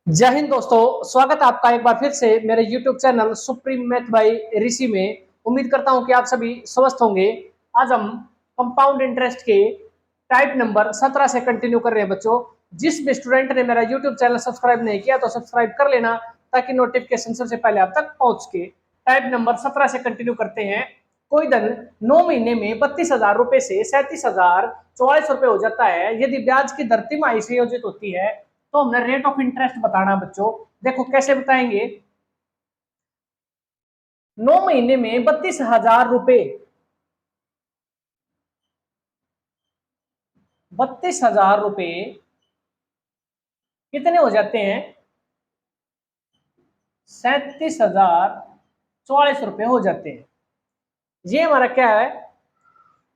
जय हिंद दोस्तों, स्वागत है आपका एक बार फिर से मेरे YouTube channel supreme math by Rishi में। उम्मीद करता हूं कि आप सभी स्वस्थ होंगे। आज हम कंपाउंड इंटरेस्ट के टाइप नंबर 17 से कंटिन्यू कर रहे हैं बच्चों। जिस भी स्टूडेंट ने मेरा YouTube चैनल सब्सक्राइब नहीं किया तो सब्सक्राइब कर लेना, ताकि नोटिफिकेशन सबसे पहले आप तक पहुंच के। टाइप नंबर 17 से कंटिन्यू करते हैं। कोई धन 9 महीने में 32,000 रुपए से 37,044 रुपए हो जाता है यदि ब्याज की दर तिमाही से योजित होती है। तो हमने रेट ऑफ इंटरेस्ट बताना बच्चों। देखो कैसे बताएंगे। 9 महीने में 32,000 रुपए, 32,000 रुपए कितने हो जाते हैं? 37,044 रुपए हो जाते हैं। ये हमारा क्या है?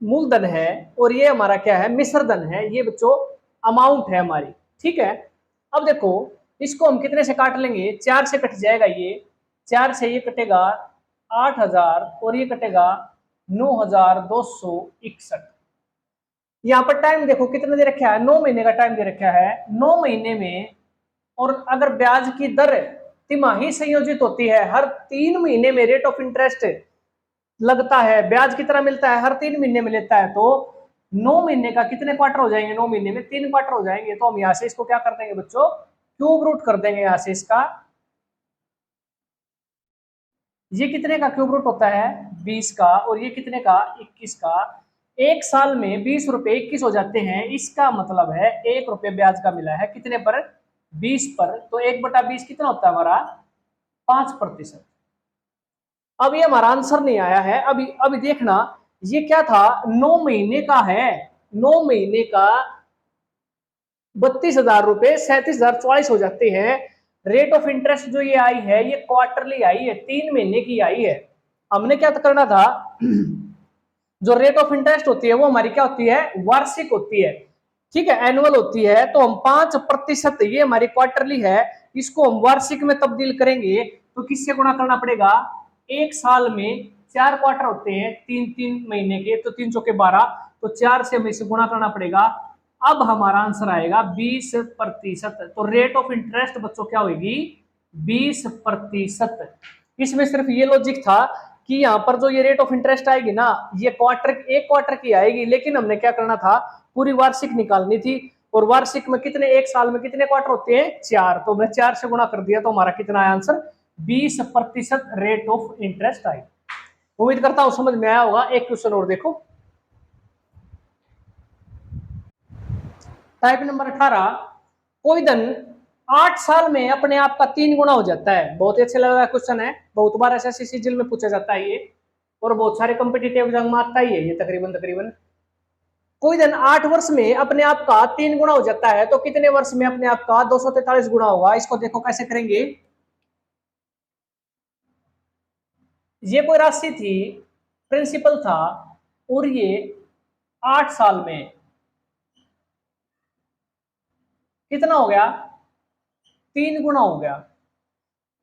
मूलधन है। और ये हमारा क्या है? मिश्रधन है। ये बच्चों अमाउंट है हमारी। ठीक है। अब देखो, इसको हम कितने से काट लेंगे? 4 से कट जाएगा। ये 4 से ये कटेगा 8,000 और ये कटेगा 9,261। यहाँ पर टाइम देखो कितना दे रखा है? 9 महीने का टाइम दे रखा है। 9 महीने में, और अगर ब्याज की दर तिमाही संयोजित होती है, हर 3 महीने में रेट ऑफ इंटरेस्ट लगता है, ब्याज कितना मिलता है? हर 3 महीने में लेता है। तो 9 महीने का कितने क्वार्टर हो जाएंगे? 9 महीने में 3 क्वार्टर हो जाएंगे। तो हम यहां से इसको क्या कर देंगे बच्चों? क्यूब रूट कर देंगे यहां से इसका। ये कितने का क्यूब रूट होता है? 20 का। और ये कितने का? 21 का। एक साल में 20 रुपए 21 हो जाते हैं। इसका मतलब है 1 रुपये ब्याज का मिला है। कितने पर? 20 पर। तो 1/20 कितना होता है हमारा? 5%। अब ये हमारा आंसर नहीं आया है। अभी अभी देखना, ये क्या था? 9 महीने का है। 9 महीने का 32,000 रुपए 37,044 हो जाते हैं। रेट ऑफ इंटरेस्ट जो ये आई है, ये क्वार्टरली आई है, 3 महीने की आई है। हमने क्या करना था? जो रेट ऑफ इंटरेस्ट होती है वो हमारी क्या होती है? वार्षिक होती है। ठीक है, एनुअल होती है। तो हम 5%, ये हमारी क्वार्टरली है, इसको हम वार्षिक में तब्दील करेंगे। तो किससे गुणा करना पड़ेगा? एक साल में 4 क्वार्टर होते हैं, 3-3 महीने के, तो 3 चौके 12। तो 4 से हमें इसे गुणा करना पड़ेगा। अब हमारा आंसर आएगा 20%। तो रेट ऑफ इंटरेस्ट बच्चों क्या होगी? 20%। इसमें सिर्फ ये लॉजिक था कि यहाँ पर जो ये रेट ऑफ इंटरेस्ट आएगी ना, ये एक क्वार्टर की आएगी, लेकिन हमने क्या करना था? पूरी वार्षिक निकालनी थी। और वार्षिक में कितने, एक साल में कितने क्वार्टर होते हैं? 4। तो हमने 4 से गुणा कर दिया। तो हमारा कितना आया answer? 20% rate of interest I. उम्मीद करता हूं समझ में आया होगा। एक क्वेश्चन और देखो। Type number 18। कोई धन 8 साल में अपने आप का 3 गुना हो जाता है। बहुत ही अच्छा लग रहा क्वेश्चन है। बहुत बार ऐसा सीजीएल में पूछा जाता है ये, और बहुत सारे कॉम्पिटिटिव एग्जाम में आता ही है ये तकरीबन तकरीबन। कोई धन 8 वर्ष में अपने आप का 3 गुना हो जाता है, तो कितने वर्ष में अपने आप का 243 गुना होगा? इसको देखो कैसे करेंगे। ये कोई राशि थी, प्रिंसिपल था, और ये 8 साल में कितना हो गया? 3 गुना हो गया।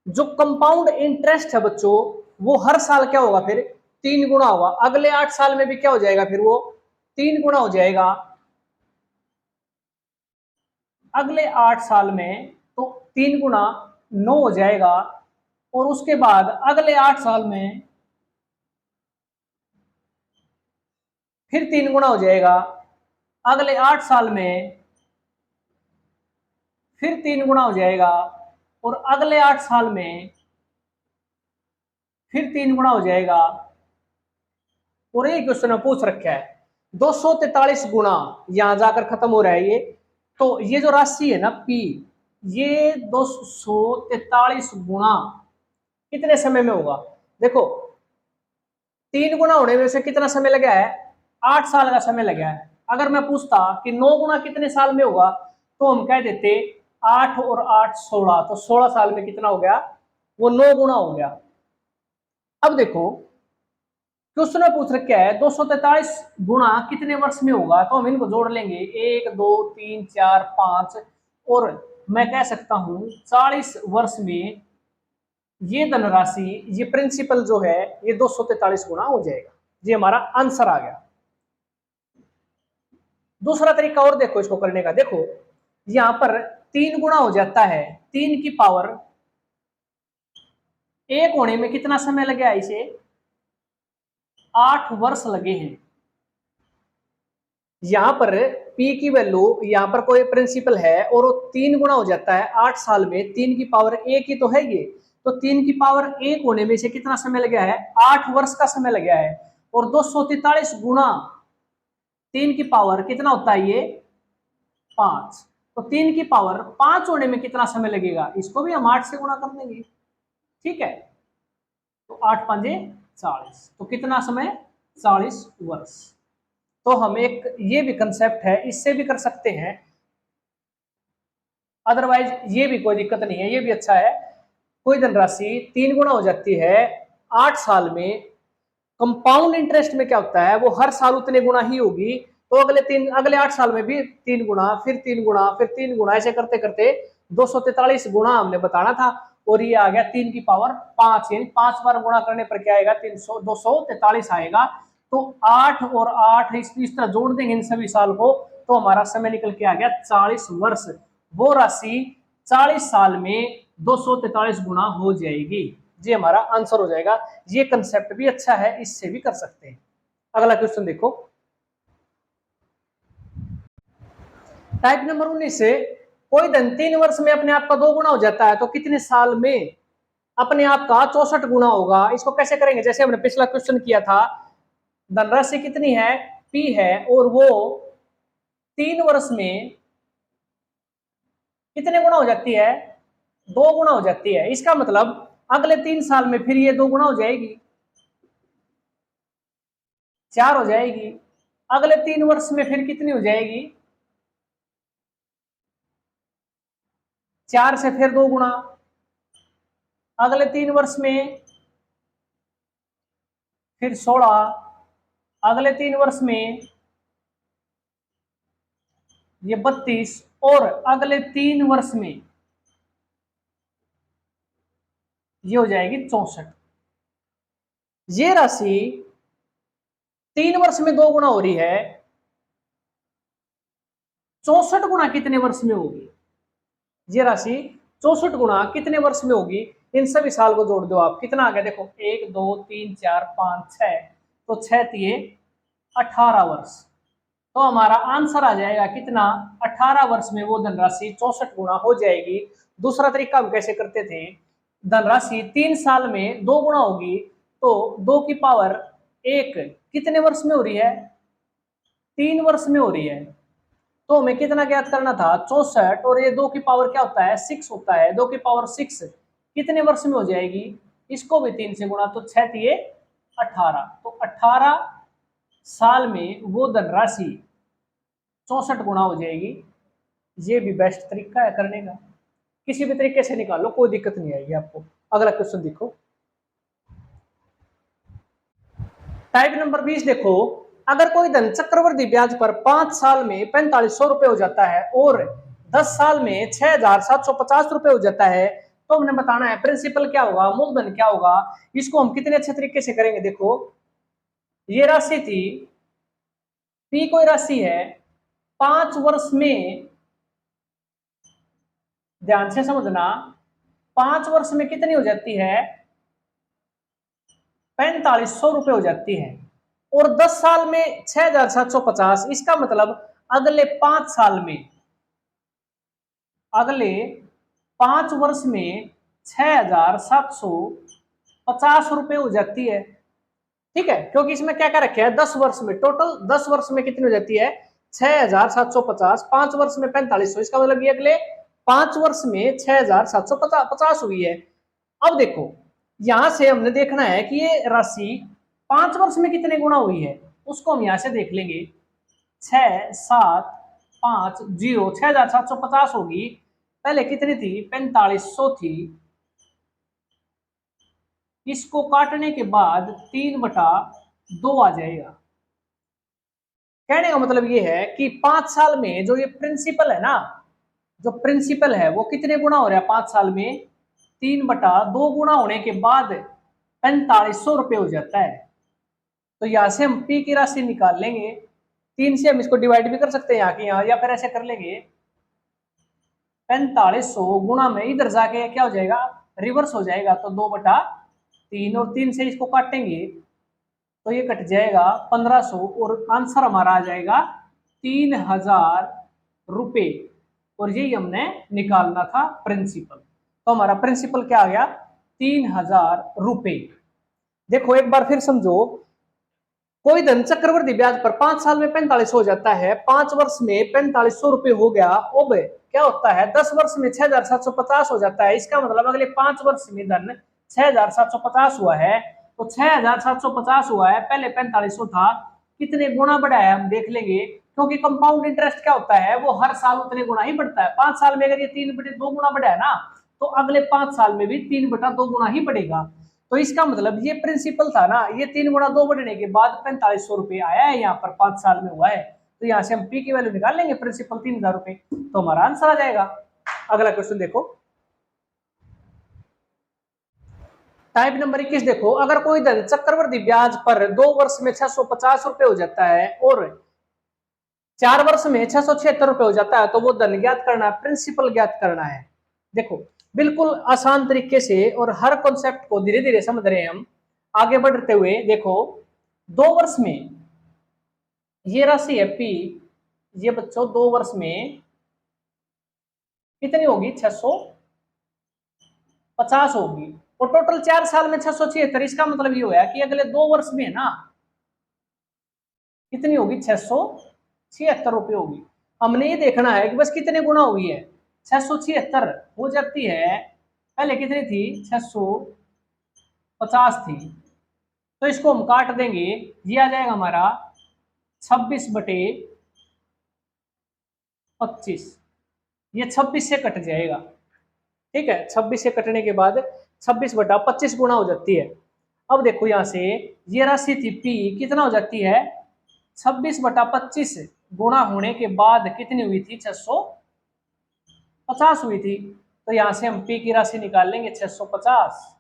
जो कंपाउंड इंटरेस्ट है बच्चों, वो हर साल क्या होगा? फिर 3 गुना होगा। अगले 8 साल में भी क्या हो जाएगा? फिर वो 3 गुना हो जाएगा। अगले 8 साल में तो 3 गुना 9 हो जाएगा। और उसके बाद अगले 8 साल में फिर 3 गुना हो जाएगा। अगले 8 साल में फिर 3 गुना हो जाएगा। और अगले 8 साल में फिर 3 गुना हो जाएगा। और एक क्वेश्चन में पूछ रखा है 243 गुना, यहां जाकर खत्म हो रहा है ये। तो ये जो राशि है ना पी, ये 243 गुना कितने समय में होगा? देखो, 3 गुना होने में से कितना समय लगा है? 8 साल का समय लगा है। अगर मैं पूछता कि 9 गुना कितने साल में होगा, तो हम कह देते 8 और 8 16। तो 16 साल में कितना हो गया? वो 9 गुना हो गया। अब देखो, क्वेश्चन में पूछ रखा है 243 गुना कितने वर्ष में होगा। तो हम इनको जोड़ लेंगे, 1 2 3 4 5, और मैं कह सकता हूं 40 वर्ष में ये धनराशि, ये प्रिंसिपल जो है, ये 243 गुना हो जाएगा। ये हमारा आंसर आ गया। दूसरा तरीका और देखो इसको करने का। देखो, यहां पर 3 गुना हो जाता है, 3 की पावर 1 होने में कितना समय लगे, इसे 8 वर्ष लगे हैं। यहां पर P की वैल्यू, यहां पर कोई प्रिंसिपल है और वो 3 गुना हो जाता है 8 साल में, 3 की पावर 1 ही तो है ये, तो 3 की पावर 1 होने में से कितना समय लगा है, 8 वर्ष का समय लगा है। और 243 गुना 3 की पावर कितना होता है ये 5, तो 3 की पावर 5 होने में कितना समय लगेगा, इसको भी हम 8 से गुना कर देंगे। ठीक है, तो 8 5 40, तो कितना समय 40 वर्ष। तो हम एक ये भी कंसेप्ट है, इससे भी कर सकते हैं, अदरवाइज ये भी कोई दिक्कत नहीं है, ये भी अच्छा है। कोई धनराशि 3 गुना हो जाती है 8 साल में, कंपाउंड इंटरेस्ट में क्या होता है, वो हर साल उतने गुना ही होगी, तो अगले 8 साल में भी 3 गुना, फिर 3 गुना, फिर 3 गुना, ऐसे करते करते 243 गुना हमने बताना था। और ये आ गया 3 की पावर 5, यानी 5 बार गुणा करने पर क्या आएगा, 243 आएगा। तो 8 और 8 इस तरह जोड़ देंगे इन सभी साल को, तो हमारा समय निकल के आ गया 40 वर्ष। वो राशि 40 साल में 243 गुना हो जाएगी, ये हमारा आंसर हो जाएगा। ये कंसेप्ट भी अच्छा है, इससे भी कर सकते हैं। अगला क्वेश्चन देखो, टाइप नंबर 19 से, कोई धन 3 वर्ष में अपने आप का 2 गुना हो जाता है, तो कितने साल में अपने आप का 64 गुना होगा। इसको कैसे करेंगे, जैसे हमने पिछला क्वेश्चन किया था, धनराशि कितनी है, P है, और वो 3 वर्ष में कितने गुना हो जाती है, 2 गुना हो जाती है। इसका मतलब अगले 3 साल में फिर ये 2 गुना हो जाएगी, 4 हो जाएगी। अगले 3 वर्ष में फिर कितनी हो जाएगी, 4 से फिर 2 गुना। अगले 3 वर्ष में फिर 16, अगले 3 वर्ष में ये 32, और अगले 3 वर्ष में ये हो जाएगी 64। ये राशि 3 वर्ष में 2 गुना हो रही है, 64 गुना कितने वर्ष में होगी, ये राशि 64 गुना कितने वर्ष में होगी। इन सभी साल को जोड़ दो आप, कितना आ गया देखो, 1 2 3 4 5 6, तो 6 दिए 18 वर्ष। तो हमारा आंसर आ जाएगा कितना, 18 वर्ष में वो धनराशि 64 गुना हो जाएगी। दूसरा तरीका हम कैसे करते थे, धनराशि 3 साल में 2 गुना होगी, तो 2 की पावर 1 कितने वर्ष में हो रही है, 3 वर्ष में हो रही है। तो हमें कितना ज्ञात करना था, 64, और ये 2 की पावर क्या होता है, 6 होता है। 2 की पावर 6 कितने वर्ष में हो जाएगी, इसको भी 3 से गुणा, तो 6 दिए 18, तो 18 साल में वो धनराशि 64 गुना हो जाएगी। ये भी बेस्ट तरीका है करने का, किसी भी तरीके से निकालो, कोई दिक्कत नहीं आएगी आपको। अगला क्वेश्चन देखो, टाइप नंबर 20 देखो, अगर कोई धन चक्रवृद्धि ब्याज पर 5 साल में 4500 रुपए हो जाता है और 10 साल में 6750 रुपए हो जाता है, तो हमने बताना है प्रिंसिपल क्या होगा, मूलधन क्या होगा। इसको हम कितने अच्छे तरीके से करेंगे, देखो ये राशि थी, P कोई राशि है, 5 वर्ष में, ध्यान से समझना, 5 वर्ष में कितनी हो जाती है, 4500 रुपए हो जाती है, और 10 साल में 6750। इसका मतलब अगले 5 साल में, अगले 5 वर्ष में 6750 रुपए हो जाती है। ठीक है, क्योंकि इसमें क्या क्या रखे हैं, 10 वर्ष में, टोटल 10 वर्ष में कितनी हो जाती है, 6750, 5 वर्ष में 4500, इसका मतलब ये अगले 5 वर्ष में 6750 हुई है। अब देखो, यहां से हमने देखना है कि ये राशि 5 वर्ष में कितने गुना हुई है, उसको हम यहां से देख लेंगे। 6750, 6750 होगी, पहले कितनी थी, 4500 थी, इसको काटने के बाद 3/2 आ जाएगा। कहने का मतलब ये है कि 5 साल में जो ये प्रिंसिपल है ना, जो प्रिंसिपल है वो कितने गुना हो रहा है 5 साल में, 3/2 गुना होने के बाद 4500 रुपये हो जाता है। तो यहां से हम P की राशि निकाल लेंगे, 3 से हम इसको डिवाइड भी कर सकते हैं यहाँ की यहाँ, या फिर ऐसे कर लेंगे 4500 गुणा में इधर जाके क्या हो जाएगा, रिवर्स हो जाएगा, तो 2/3 और 3 से इसको काटेंगे तो ये कट जाएगा 1500 और आंसर हमारा आ जाएगा 3000 रुपए। और यही हमने निकालना था प्रिंसिपल। तो हमारा प्रिंसिपल क्या आ गया, 3000 रुपए। देखो एक बार फिर समझो, कोई धन चक्रवर्ती ब्याज पर 5 साल में 45 हो जाता है, 5 वर्ष में 4500 रुपए हो गया। अब क्या होता है, 10 वर्ष में 6750 हो जाता है। इसका मतलब अगले 5 वर्ष में धन 6750 हुआ है। तो 6750 हुआ है, पहले 4500 था, कितने गुना बढ़ा है हम देख लेंगे, क्योंकि कंपाउंड इंटरेस्ट क्या होता है, वो हर साल उतने गुना ही बढ़ता है। 5 साल में अगर ये 3/2 गुना बढ़ा है ना, तो अगले 5 साल में भी 3/2 गुना ही बढ़ेगा। तो इसका मतलब ये प्रिंसिपल था ना, ये 3 गुणा 2 बढ़ने के बाद 4500 रुपए आया है, यहाँ पर 5 साल में हुआ है। तो यहाँ से हम पी की वैल्यू निकाल लेंगे, प्रिंसिपल 3000 रुपए, तो हमारा आंसर आ जाएगा। अगला क्वेश्चन देखो, टाइप नंबर 21 देखो, अगर कोई धन चक्रवर्ती ब्याज पर 2 वर्ष में 650 रुपए हो जाता है और 4 वर्ष में 676 रुपए हो जाता है, तो वो धन ज्ञात करना है, प्रिंसिपल ज्ञात करना है। देखो बिल्कुल आसान तरीके से और हर कॉन्सेप्ट को धीरे धीरे समझ रहे हैं हम आगे बढ़ते हुए। देखो 2 वर्ष में ये राशि है पी, ये बच्चों 2 वर्ष में कितनी होगी, 650 होगी। और टोटल 4 साल में 676, इसका मतलब ये होगा कि अगले 2 वर्ष में ना कितनी होगी, 676 रुपए होगी। हमने ये देखना है कि बस कितने गुना हुई है, 676 हो जाती है, पहले कितनी थी, 650 थी। तो इसको हम काट देंगे, ये आ जाएगा हमारा 26/25, ये 26 से कट जाएगा। ठीक है, 26 से कटने के बाद 26/25 गुना हो जाती है। अब देखो यहां से ये राशि थी पी, कितना हो जाती है, 26/25 गुणा होने के बाद कितनी हुई थी, 650 हुई थी। तो यहां से हम पी की राशि निकाल लेंगे 650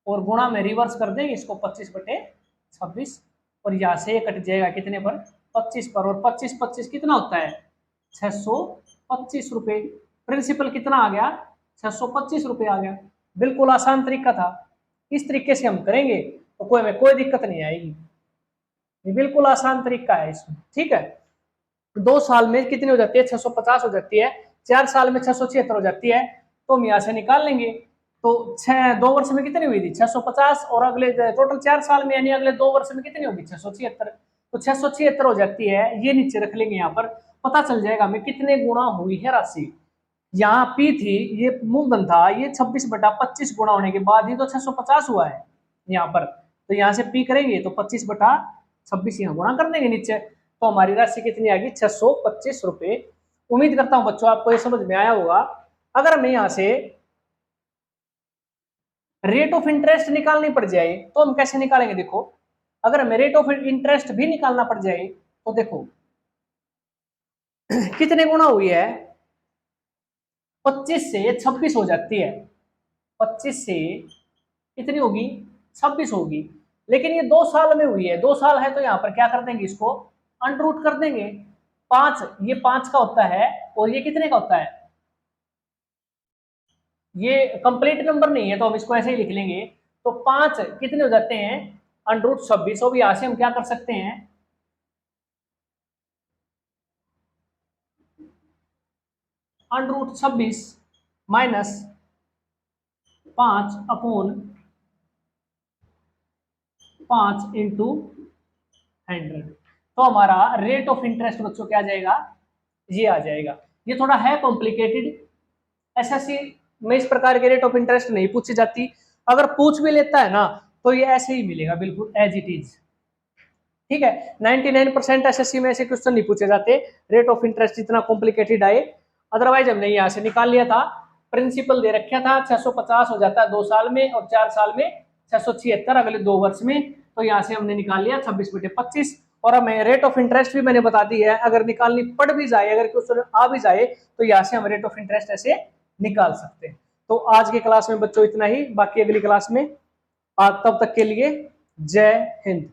और गुणा में रिवर्स कर देंगे इसको 25/26, और यहां से ये कट जाएगा कितने पर, 25 पर, और 25/25 कितना होता है, 625 रुपए। प्रिंसिपल कितना आ गया, 625 रुपए आ गया। बिल्कुल आसान तरीका था, इस तरीके से हम करेंगे तो कोई में कोई दिक्कत नहीं आएगी, ये बिल्कुल आसान तरीका है इसमें। ठीक है, 2 साल में कितनी हो जाती है, 650 हो जाती है, 4 साल में 676 हो जाती है, तो हम यहाँ से निकाल लेंगे। तो 2 वर्ष में कितनी हुई थी, 650, और अगले टोटल 4 साल में यानी अगले 2 वर्ष में कितनी होगी, 676। तो 676 हो जाती है, ये नीचे रख लेंगे, यहाँ पर पता चल जाएगा हमें कितने गुणा हुई है राशि। यहाँ पी थी, ये मूलधन था, ये 26/25 गुणा होने के बाद ही तो 650 हुआ है यहाँ पर। तो यहाँ से पी करेंगे तो 25/26 यहाँ गुणा कर देंगे नीचे, तो हमारी राशि कितनी आ गई, 625 रुपए। उम्मीद करता हूं बच्चों आपको ये समझ में आया होगा। अगर हमें यहाँ से रेट ऑफ इंटरेस्ट निकालनी पड़ जाए तो हम कैसे निकालेंगे, देखो अगर हमें रेट ऑफ इंटरेस्ट भी निकालना पड़ जाए तो देखो कितने गुणा हुई है, 25 से 26 हो जाती है, 25 से कितनी होगी, 26 होगी। लेकिन ये 2 साल में हुई है, 2 साल है तो यहाँ पर क्या कर देंगे, इसको अंडर कर देंगे। 5, ये 5 का होता है और ये कितने का होता है, ये कंप्लीट नंबर नहीं है तो हम इसको ऐसे ही लिख लेंगे। तो 5 कितने हो जाते हैं, √26। और यहां से हम क्या कर सकते हैं, √26 माइनस 5/5 इंटू 100। तो हमारा रेट ऑफ इंटरेस्ट बच्चों क्या आ जाएगा, ये आ जाएगा। ये थोड़ा है कॉम्प्लिकेटेड, एसएससी में इस प्रकार के रेट ऑफ इंटरेस्ट नहीं पूछी जाती, अगर पूछ भी लेता है ना तो ये ऐसे ही मिलेगा, बिल्कुल एज इट इज। ठीक है, 99% एसएससी में ऐसे क्वेश्चन नहीं पूछे जाते रेट ऑफ इंटरेस्ट इतना कॉम्प्लिकेटेड आए। अदरवाइज हमने यहाँ से निकाल लिया था, प्रिंसिपल दे रखा था 650 हो जाता है 2 साल में, और 4 साल में 676 अगले 2 वर्ष में। तो यहाँ से हमने निकाल लिया 26/25। और हमें रेट ऑफ इंटरेस्ट भी मैंने बता दी है, अगर निकालनी पड़ भी जाए, अगर क्वेश्चन आ भी जाए तो यहाँ से हम रेट ऑफ इंटरेस्ट ऐसे निकाल सकते हैं। तो आज की क्लास में बच्चों इतना ही, बाकी अगली क्लास में। आज तब तक के लिए जय हिंद।